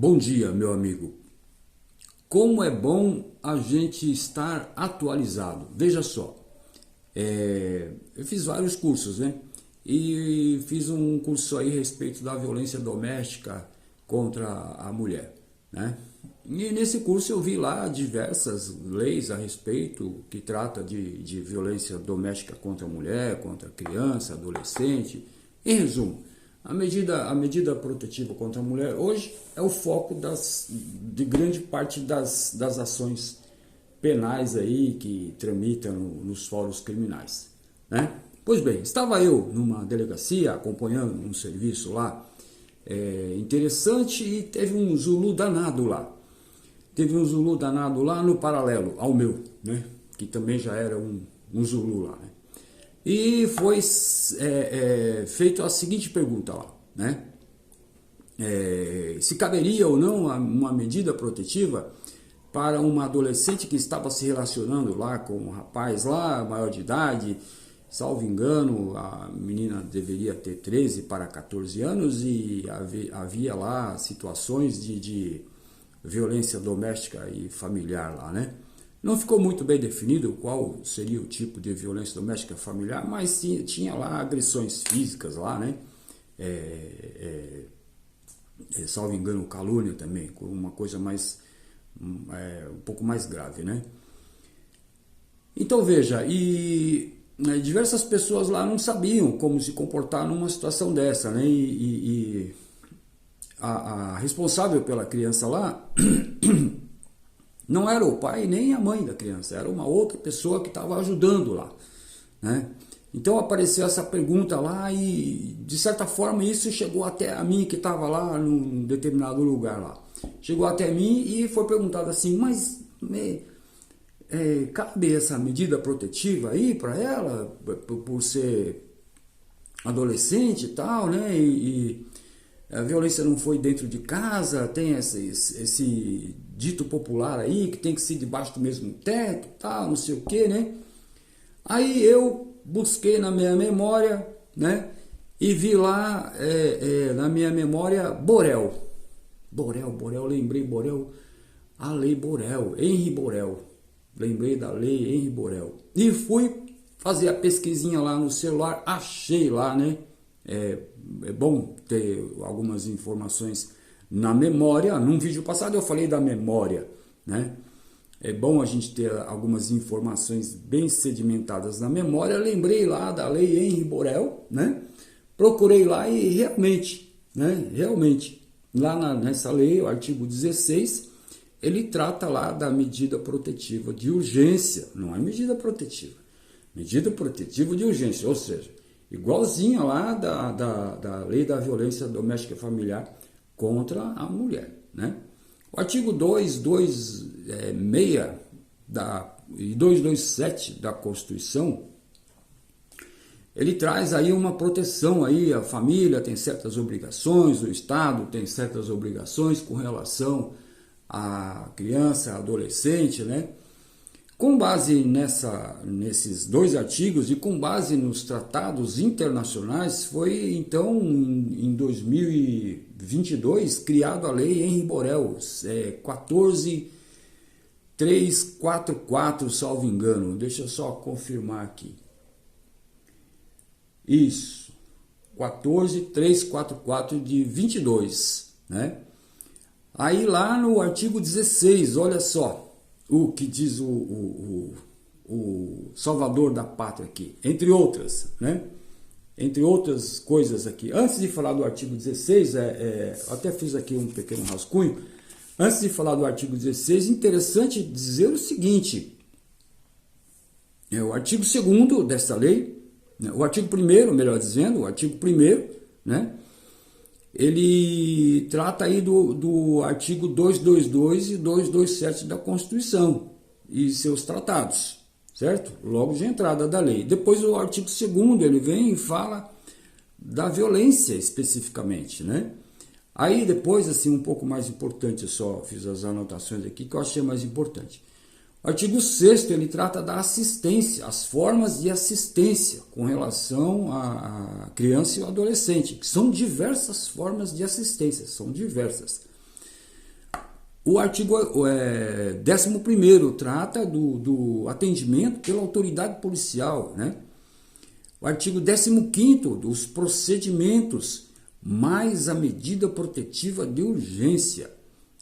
Bom dia, meu amigo. Como é bom a gente estar atualizado. Veja só, eu fiz vários cursos, né? E fiz um curso aí a respeito da violência doméstica contra a mulher, né? E nesse curso eu vi lá diversas leis a respeito que trata de violência doméstica contra a mulher, contra a criança, adolescente. Em resumo, a medida protetiva contra a mulher hoje é o foco de grande parte das ações penais aí que tramitam nos fóruns criminais, né? Pois bem, estava eu numa delegacia acompanhando um serviço lá interessante e teve um Zulu danado lá. Teve um Zulu danado lá no paralelo ao meu, né? Que também já era um Zulu lá, né? E foi feita a seguinte pergunta lá, né? Se caberia ou não uma medida protetiva para uma adolescente que estava se relacionando lá com um rapaz lá, maior de idade, salvo engano, a menina deveria ter 13 para 14 anos e havia lá situações de violência doméstica e familiar lá, né? Não ficou muito bem definido qual seria o tipo de violência doméstica familiar, mas tinha lá agressões físicas lá, né? Salvo engano, calúnia também, uma coisa mais, um pouco mais grave, né? Então veja, diversas pessoas lá não sabiam como se comportar numa situação dessa, né? E a responsável pela criança lá não era o pai nem a mãe da criança, era uma outra pessoa que estava ajudando lá, né? Então apareceu essa pergunta lá e, de certa forma, isso chegou até a mim que estava lá num determinado lugar lá. Chegou até mim e foi perguntado assim, mas cabe essa medida protetiva aí para ela, por ser adolescente e tal, né? E a violência não foi dentro de casa, tem esse dito popular aí, que tem que ser debaixo do mesmo teto, tal, não sei o que, né? Aí eu busquei na minha memória, né? E vi lá, na minha memória, Borel, lembrei Borel, a lei Borel, Henri Borel, lembrei da lei Henri Borel. E fui fazer a pesquisinha lá no celular, achei lá, né? É bom ter algumas informações na memória. Num vídeo passado eu falei da memória, né? É bom a gente ter algumas informações bem sedimentadas na memória. Lembrei lá da lei Henri Borel, né? Procurei lá e realmente, né? Realmente, lá nessa lei, o artigo 16, ele trata lá da medida protetiva de urgência. Não é medida protetiva de urgência, ou seja, igualzinha lá da lei da violência doméstica e familiar contra a mulher, né? O artigo 226 e 227 da Constituição, ele traz aí uma proteção aí, a família tem certas obrigações, o Estado tem certas obrigações com relação à criança, adolescente, né? Com base nesses dois artigos e com base nos tratados internacionais, foi então em 2022 criado a lei Henri Borel, 14344, salvo engano. Deixa eu só confirmar aqui. Isso, 14344 de 22, né? Aí lá no artigo 16, olha só o que diz o salvador da pátria aqui, entre outras, né? Entre outras coisas aqui. Antes de falar do artigo 16, eu até fiz aqui um pequeno rascunho. Antes de falar do artigo 16, interessante dizer o seguinte: o artigo 2º dessa lei, né? O artigo 1º, melhor dizendo, o artigo 1º, né? Ele trata aí do artigo 222 e 227 da Constituição e seus tratados, certo? Logo de entrada da lei. Depois o artigo 2º, ele vem e fala da violência especificamente, né? Aí depois, assim, um pouco mais importante, eu só fiz as anotações aqui que eu achei mais importante. O artigo 6º, ele trata da assistência, as formas de assistência com relação à criança e ao adolescente, que são diversas formas de assistência, são diversas. O artigo 11º trata do atendimento pela autoridade policial, né? O artigo 15º, dos procedimentos, mais a medida protetiva de urgência.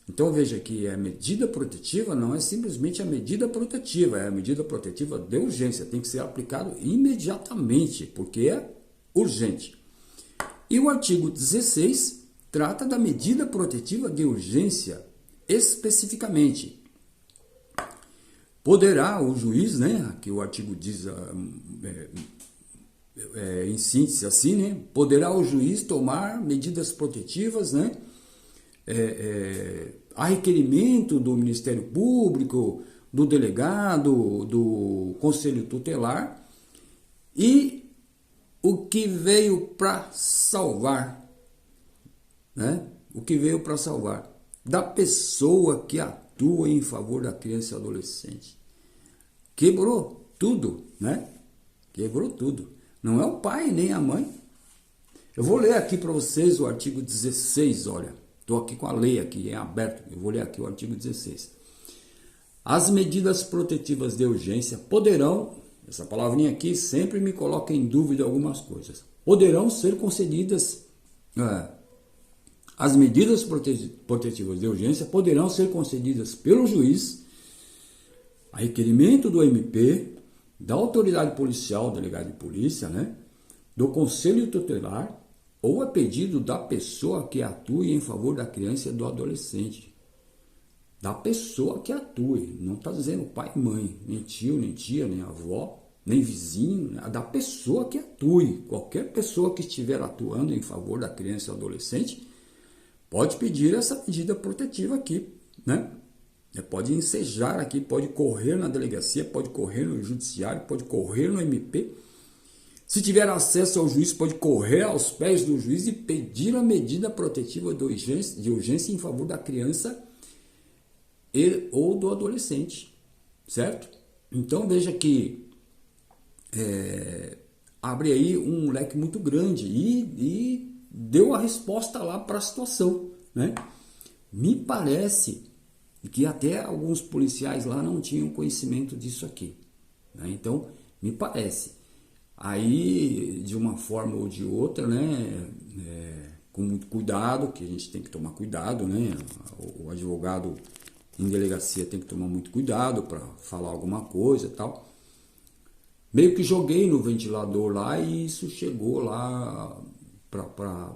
Então veja que a medida protetiva não é simplesmente a medida protetiva, é a medida protetiva de urgência, tem que ser aplicado imediatamente, porque é urgente. E o artigo 16 trata da medida protetiva de urgência, especificamente. Poderá o juiz, né, aqui o artigo diz em síntese assim, né, poderá o juiz tomar medidas protetivas, né, a requerimento do Ministério Público, do delegado, do Conselho Tutelar, e o que veio para salvar, né? O que veio para salvar da pessoa que atua em favor da criança e adolescente. Quebrou tudo, né? Quebrou tudo. Não é o pai nem a mãe. Eu vou ler aqui para vocês o artigo 16, olha. Estou aqui com a lei aqui em aberto. Eu vou ler aqui o artigo 16. As medidas protetivas de urgência poderão, essa palavrinha aqui sempre me coloca em dúvida algumas coisas, poderão ser concedidas, as medidas protetivas de urgência poderão ser concedidas pelo juiz, a requerimento do MP, da autoridade policial, delegado de polícia, né, do Conselho Tutelar, ou a pedido da pessoa que atue em favor da criança e do adolescente. Da pessoa que atue, não está dizendo pai e mãe, nem tio, nem tia, nem avó, nem vizinho, né? Da pessoa que atue. Qualquer pessoa que estiver atuando em favor da criança e do adolescente pode pedir essa medida protetiva aqui, né? Pode ensejar aqui, pode correr na delegacia, pode correr no judiciário, pode correr no MP. Se tiver acesso ao juiz, pode correr aos pés do juiz e pedir a medida protetiva de urgência em favor da criança ou do adolescente, certo? Então veja que abre aí um leque muito grande e deu a resposta lá para a situação, né? Me parece que até alguns policiais lá não tinham conhecimento disso aqui, né? Então me parece. Aí, de uma forma ou de outra, né, com muito cuidado, que a gente tem que tomar cuidado, né, o advogado em delegacia tem que tomar muito cuidado para falar alguma coisa e tal. Meio que joguei no ventilador lá e isso chegou lá para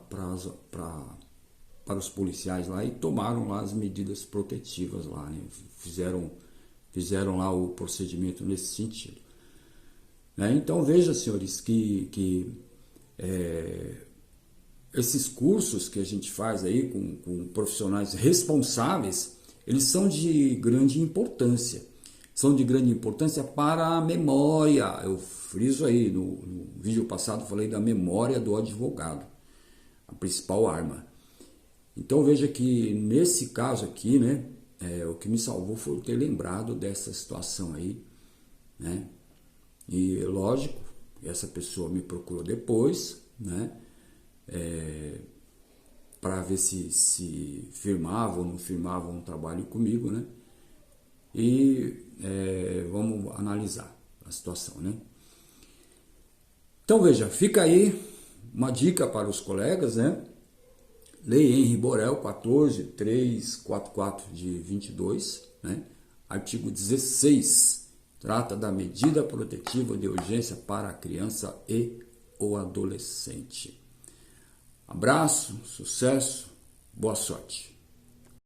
os policiais lá e tomaram lá as medidas protetivas lá, né, fizeram lá o procedimento nesse sentido. Então veja, senhores, que esses cursos que a gente faz aí com profissionais responsáveis, eles são de grande importância. São de grande importância para a memória. Eu friso aí, no vídeo passado falei da memória do advogado, a principal arma. Então veja que nesse caso aqui, né, o que me salvou foi ter lembrado dessa situação aí, né? E lógico, essa pessoa me procurou depois, né, para ver se firmava ou não firmava um trabalho comigo, né, e vamos analisar a situação, né. Então veja, fica aí uma dica para os colegas, né, Lei Henri Borel 14.344 de 22, né, artigo 16, trata da medida protetiva de urgência para a criança e o adolescente. Abraço, sucesso, boa sorte.